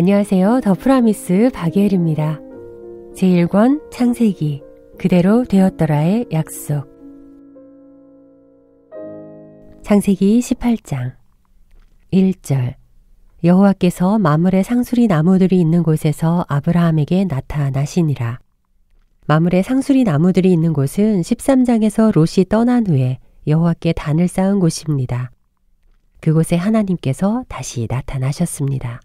안녕하세요. 더 프라미스 박예일입니다. 제1권 창세기 그대로 되었더라의 약속. 창세기 18장 1절. 여호와께서 마물의 상수리 나무들이 있는 곳에서 아브라함에게 나타나시니라. 마물의 상수리 나무들이 있는 곳은 13장에서 롯이 떠난 후에 여호와께 단을 쌓은 곳입니다. 그곳에 하나님께서 다시 나타나셨습니다.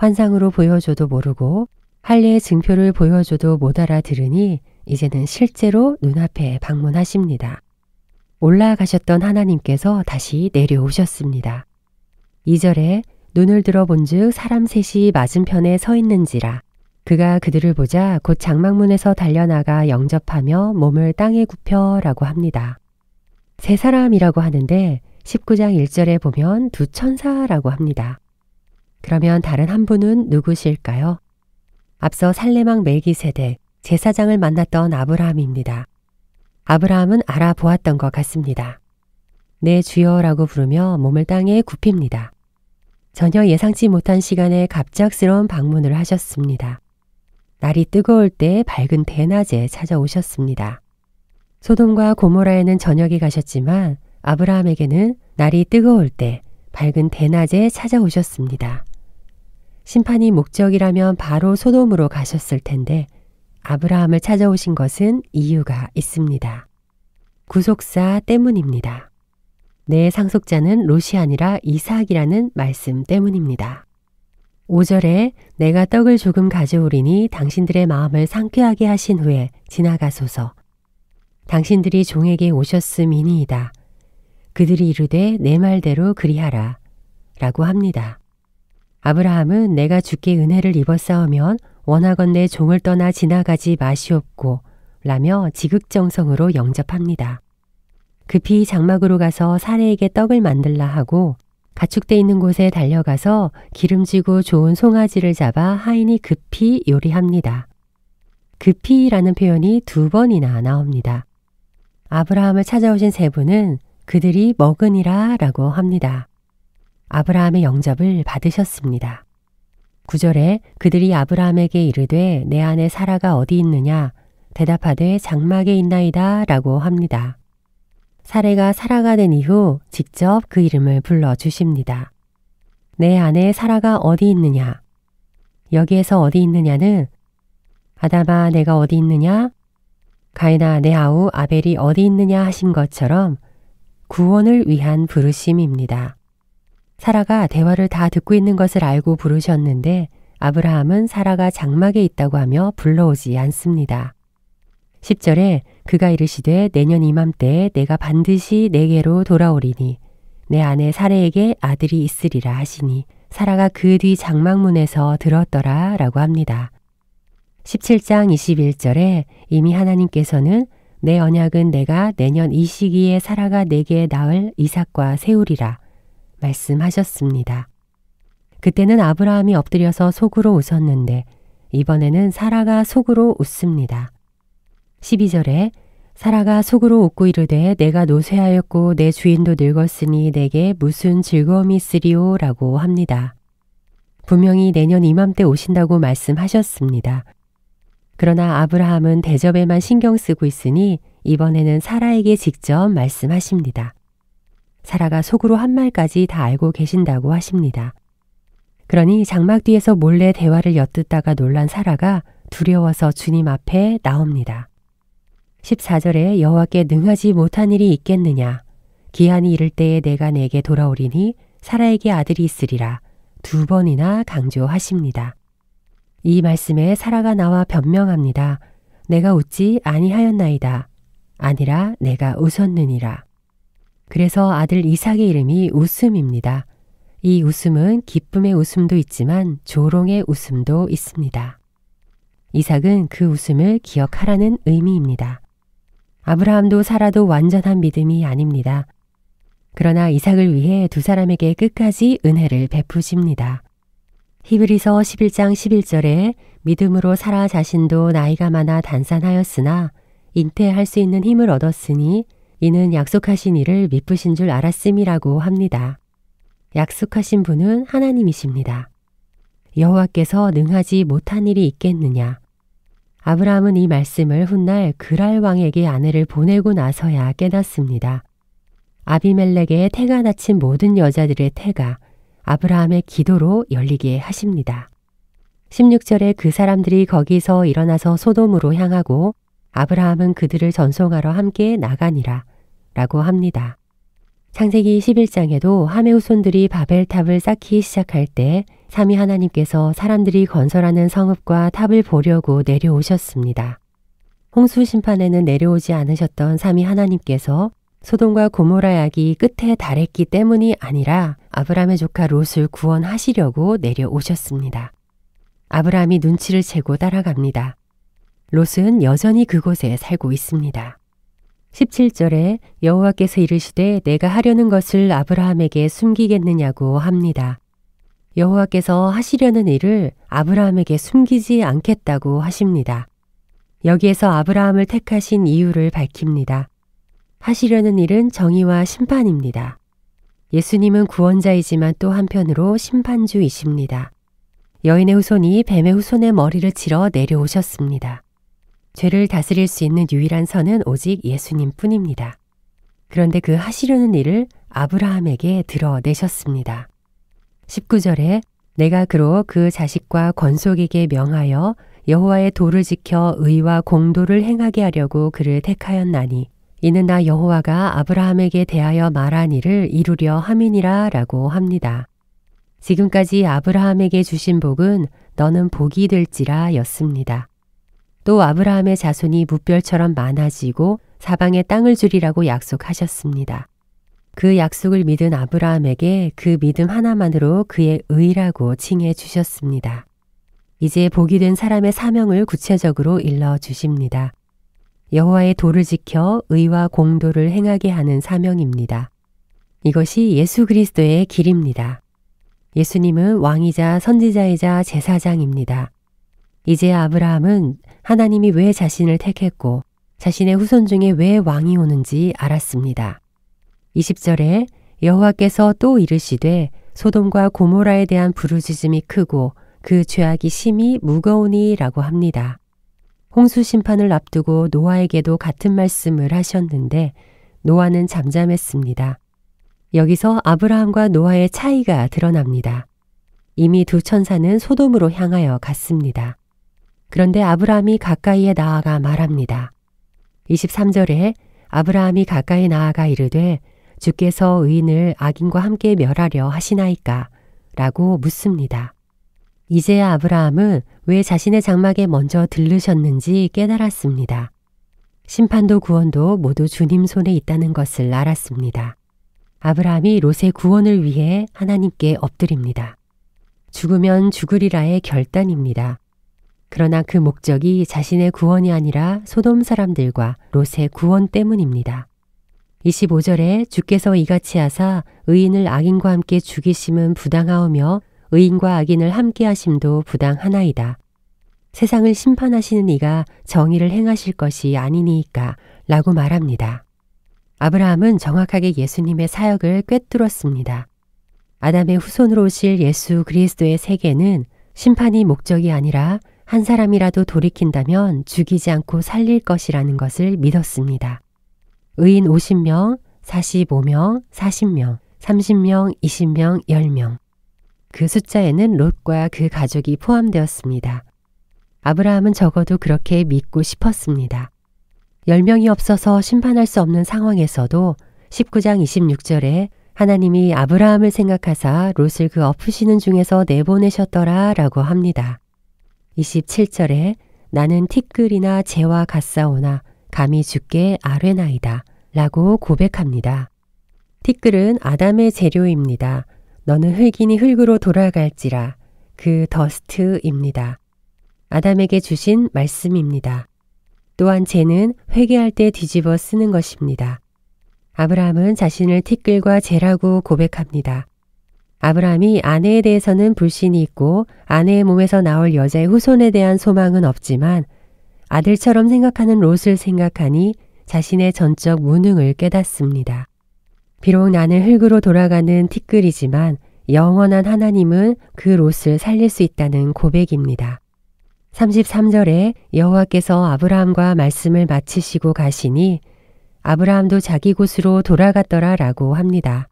환상으로 보여줘도 모르고 할례의 증표를 보여줘도 못 알아들으니 이제는 실제로 눈앞에 방문하십니다. 올라가셨던 하나님께서 다시 내려오셨습니다. 2절에 눈을 들어본즉 사람 셋이 맞은편에 서 있는지라. 그가 그들을 보자 곧 장막문에서 달려나가 영접하며 몸을 땅에 굽혀라고 합니다. 세 사람이라고 하는데 19장 1절에 보면 두 천사라고 합니다. 그러면 다른 한 분은 누구실까요? 앞서 살레망 멜기세덱 제사장을 만났던 아브라함입니다. 아브라함은 알아보았던 것 같습니다. 내 주여라고 부르며 몸을 땅에 굽힙니다. 전혀 예상치 못한 시간에 갑작스러운 방문을 하셨습니다. 날이 뜨거울 때 밝은 대낮에 찾아오셨습니다. 소돔과 고모라에는 저녁이 가셨지만 아브라함에게는 날이 뜨거울 때 밝은 대낮에 찾아오셨습니다. 심판이 목적이라면 바로 소돔으로 가셨을 텐데 아브라함을 찾아오신 것은 이유가 있습니다. 구속사 때문입니다. 내 상속자는 롯이 아니라 이삭이라는 말씀 때문입니다. 5절에 내가 떡을 조금 가져오리니 당신들의 마음을 상쾌하게 하신 후에 지나가소서. 당신들이 종에게 오셨음이니이다. 그들이 이르되 내 말대로 그리하라 라고 합니다. 아브라함은 내가 주께 은혜를 입었사오면 원하건대 종을 떠나 지나가지 마시옵고 라며 지극정성으로 영접합니다. 급히 장막으로 가서 사내에게 떡을 만들라 하고 가축대 있는 곳에 달려가서 기름지고 좋은 송아지를 잡아 하인이 급히 요리합니다. 급히라는 표현이 2번이나 나옵니다. 아브라함을 찾아오신 세 분은 그들이 먹으니라 라고 합니다. 아브라함의 영접을 받으셨습니다. 9절에 그들이 아브라함에게 이르되 내 아내 사라가 어디 있느냐 대답하되 장막에 있나이다 라고 합니다. 사레가 사라가 된 이후 직접 그 이름을 불러주십니다. 내 아내 사라가 어디 있느냐? 여기에서 어디 있느냐는 아담아 내가 어디 있느냐? 가인아 내 아우 아벨이 어디 있느냐 하신 것처럼 구원을 위한 부르심입니다. 사라가 대화를 다 듣고 있는 것을 알고 부르셨는데 아브라함은 사라가 장막에 있다고 하며 불러오지 않습니다. 10절에 그가 이르시되 내년 이맘때에 내가 반드시 내게로 돌아오리니 내 아내 사레에게 아들이 있으리라 하시니 사라가 그 뒤 장막문에서 들었더라 라고 합니다. 17장 21절에 이미 하나님께서는 내 언약은 내가 내년 이 시기에 사라가 내게 낳을 이삭과 세우리라 말씀하셨습니다. 그때는 아브라함이 엎드려서 속으로 웃었는데 이번에는 사라가 속으로 웃습니다. 12절에 사라가 속으로 웃고 이르되 내가 노쇠하였고 내 주인도 늙었으니 내게 무슨 즐거움이 있으리오 라고 합니다. 분명히 내년 이맘때 오신다고 말씀하셨습니다. 그러나 아브라함은 대접에만 신경 쓰고 있으니 이번에는 사라에게 직접 말씀하십니다. 사라가 속으로 한 말까지 다 알고 계신다고 하십니다. 그러니 장막 뒤에서 몰래 대화를 엿듣다가 놀란 사라가 두려워서 주님 앞에 나옵니다. 14절에 여호와께 능하지 못한 일이 있겠느냐? 기한이 이를 때에 내가 내게 돌아오리니 사라에게 아들이 있으리라 2번이나 강조하십니다. 이 말씀에 사라가 나와 변명합니다. 내가 웃지 아니하였나이다. 아니라 내가 웃었느니라. 그래서 아들 이삭의 이름이 웃음입니다. 이 웃음은 기쁨의 웃음도 있지만 조롱의 웃음도 있습니다. 이삭은 그 웃음을 기억하라는 의미입니다. 아브라함도 사라도 완전한 믿음이 아닙니다. 그러나 이삭을 위해 두 사람에게 끝까지 은혜를 베푸십니다. 히브리서 11장 11절에 믿음으로 사라 자신도 나이가 많아 단산하였으나 잉태할 수 있는 힘을 얻었으니 이는 약속하신 이를 미쁘신 줄 알았음이라고 합니다. 약속하신 분은 하나님이십니다. 여호와께서 능하지 못한 일이 있겠느냐. 아브라함은 이 말씀을 훗날 그랄 왕에게 아내를 보내고 나서야 깨닫습니다. 아비멜렉의 태가 낳친 모든 여자들의 태가 아브라함의 기도로 열리게 하십니다. 16절에 그 사람들이 거기서 일어나서 소돔으로 향하고 아브라함은 그들을 전송하러 함께 나가니라 라고 합니다. 창세기 11장에도 함의 후손들이 바벨탑을 쌓기 시작할 때 삼위 하나님께서 사람들이 건설하는 성읍과 탑을 보려고 내려오셨습니다. 홍수 심판에는 내려오지 않으셨던 삼위 하나님께서 소돔과 고모라 약이 끝에 달했기 때문이 아니라 아브라함의 조카 롯을 구원하시려고 내려오셨습니다. 아브라함이 눈치를 채고 따라갑니다. 롯은 여전히 그곳에 살고 있습니다. 17절에 여호와께서 이르시되 내가 하려는 것을 아브라함에게 숨기겠느냐고 합니다. 여호와께서 하시려는 일을 아브라함에게 숨기지 않겠다고 하십니다. 여기에서 아브라함을 택하신 이유를 밝힙니다. 하시려는 일은 정의와 심판입니다. 예수님은 구원자이지만 또 한편으로 심판주이십니다. 여인의 후손이 뱀의 후손의 머리를 치러 내려오셨습니다. 죄를 다스릴 수 있는 유일한 선은 오직 예수님 뿐입니다. 그런데 그 하시려는 일을 아브라함에게 드러내셨습니다. 19절에 내가 그로 그 자식과 권속에게 명하여 여호와의 도를 지켜 의와 공도를 행하게 하려고 그를 택하였나니 이는 나 여호와가 아브라함에게 대하여 말한 일을 이루려 함이니라 라고 합니다. 지금까지 아브라함에게 주신 복은 너는 복이 될지라 였습니다. 또 아브라함의 자손이 무별처럼 많아지고 사방에 땅을 주리라고 약속하셨습니다. 그 약속을 믿은 아브라함에게 그 믿음 하나만으로 그의 의라고 칭해 주셨습니다. 이제 복이 된 사람의 사명을 구체적으로 일러 주십니다. 여호와의 도를 지켜 의와 공도를 행하게 하는 사명입니다. 이것이 예수 그리스도의 길입니다. 예수님은 왕이자 선지자이자 제사장입니다. 이제 아브라함은 하나님이 왜 자신을 택했고 자신의 후손 중에 왜 왕이 오는지 알았습니다. 20절에 여호와께서 또 이르시되 소돔과 고모라에 대한 부르짖음이 크고 그 죄악이 심히 무거우니 라고 합니다. 홍수 심판을 앞두고 노아에게도 같은 말씀을 하셨는데 노아는 잠잠했습니다. 여기서 아브라함과 노아의 차이가 드러납니다. 이미 두 천사는 소돔으로 향하여 갔습니다. 그런데 아브라함이 가까이에 나아가 말합니다. 23절에 아브라함이 가까이 나아가 이르되 주께서 의인을 악인과 함께 멸하려 하시나이까? 라고 묻습니다. 이제야 아브라함은 왜 자신의 장막에 먼저 들르셨는지 깨달았습니다. 심판도 구원도 모두 주님 손에 있다는 것을 알았습니다. 아브라함이 롯의 구원을 위해 하나님께 엎드립니다. 죽으면 죽으리라의 결단입니다. 그러나 그 목적이 자신의 구원이 아니라 소돔 사람들과 롯의 구원 때문입니다. 25절에 주께서 이같이 하사 의인을 악인과 함께 죽이심은 부당하오며 의인과 악인을 함께 하심도 부당하나이다. 세상을 심판하시는 이가 정의를 행하실 것이 아니니이까 라고 말합니다. 아브라함은 정확하게 예수님의 사역을 꿰뚫었습니다. 아담의 후손으로 오실 예수 그리스도의 세계는 심판이 목적이 아니라 한 사람이라도 돌이킨다면 죽이지 않고 살릴 것이라는 것을 믿었습니다. 의인 50명, 45명, 40명, 30명, 20명, 10명. 그 숫자에는 롯과 그 가족이 포함되었습니다. 아브라함은 적어도 그렇게 믿고 싶었습니다. 10명이 없어서 심판할 수 없는 상황에서도 19장 26절에 하나님이 아브라함을 생각하사 롯을 그 엎으시는 중에서 내보내셨더라 라고 합니다. 27절에 나는 티끌이나 재와 같사오나 감히 주께 아뢰나이다 라고 고백합니다. 티끌은 아담의 재료입니다. 너는 흙이니 흙으로 돌아갈지라. 그 더스트입니다. 아담에게 주신 말씀입니다. 또한 재는 회개할 때 뒤집어 쓰는 것입니다. 아브라함은 자신을 티끌과 재라고 고백합니다. 아브라함이 아내에 대해서는 불신이 있고 아내의 몸에서 나올 여자의 후손에 대한 소망은 없지만 아들처럼 생각하는 롯을 생각하니 자신의 전적 무능을 깨닫습니다. 비록 나는 흙으로 돌아가는 티끌이지만 영원한 하나님은 그 롯을 살릴 수 있다는 고백입니다. 33절에 여호와께서 아브라함과 말씀을 마치시고 가시니 아브라함도 자기 곳으로 돌아갔더라 라고 합니다.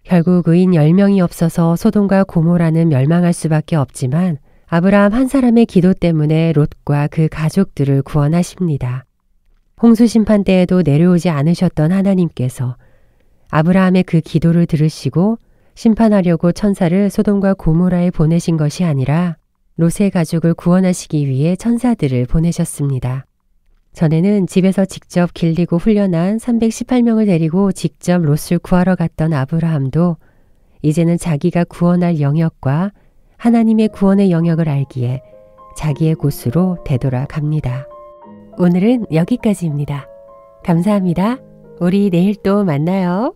결국 의인 10명이 없어서 소돔과 고모라는 멸망할 수밖에 없지만 아브라함 한 사람의 기도 때문에 롯과 그 가족들을 구원하십니다. 홍수 심판 때에도 내려오지 않으셨던 하나님께서 아브라함의 그 기도를 들으시고 심판하려고 천사를 소돔과 고모라에 보내신 것이 아니라 롯의 가족을 구원하시기 위해 천사들을 보내셨습니다. 전에는 집에서 직접 길리고 훈련한 318명을 데리고 직접 롯을 구하러 갔던 아브라함도 이제는 자기가 구원할 영역과 하나님의 구원의 영역을 알기에 자기의 곳으로 되돌아갑니다. 오늘은 여기까지입니다. 감사합니다. 우리 내일 또 만나요.